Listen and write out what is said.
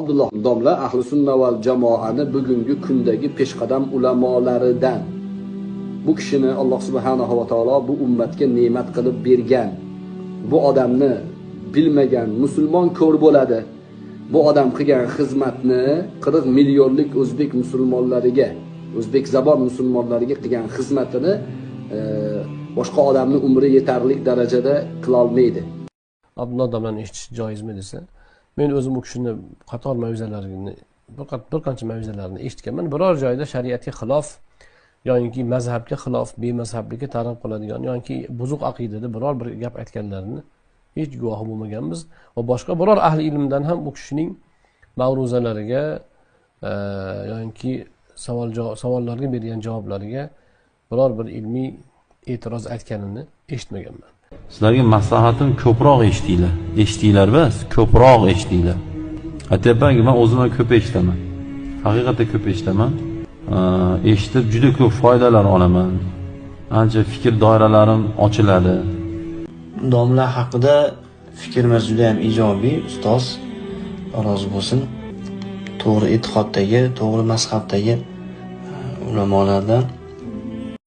Abdulloh domla ahli sunna val jamoani bugungi kundagi peshqadam ulamolaridan. Bu kishini Alloh subhanahu va taolo bu ummatga ne'mat qilib bergan. Bu odamni bilmagan musulmon ko'r bo'ladi. Bu odam qilgan xizmatni 40 millionlik o'zbek musulmonlariga, o'zbek zabon musulmonlariga qilgan xizmatini boshqa odamni umri yetarli darajada qila olmaydi. Abdulloh domlani eshitish joizmi desa, men o'zim u kishini qator mavzularini, bir qancha mavzularini eshitganman. Biror joyda shariatga xilof yoki mazhabga xilof, bemazhablikka targ'ib qiladigan yoki buzuq aqidada biror bir gap aytganlarini hech guvohi bo'lmaganmiz va boshqa biror ahli ilmdan ham u kishining ma'ruzalariga yoki savollarga bergan javoblariga biror bir ilmiy e'tiroz aytganini eshitmaganman. Sizlarga maslahatim ko'proq eshitinglar bas, ko'proq eshitinglar. Aytyapmanki, men o'zim ham ko'p eshitaman. Haqiqatda ko'p eshitaman. Eshitib juda ko'p foydalar olaman. Ancha fikr doiralarim ochiladi. Domla haqida fikrimiz juda ham ijobiy, ustoz rozi bo'lsin. To'g'ri e'tiqoddagi, to'g'ri mazhabdagi ulamolardan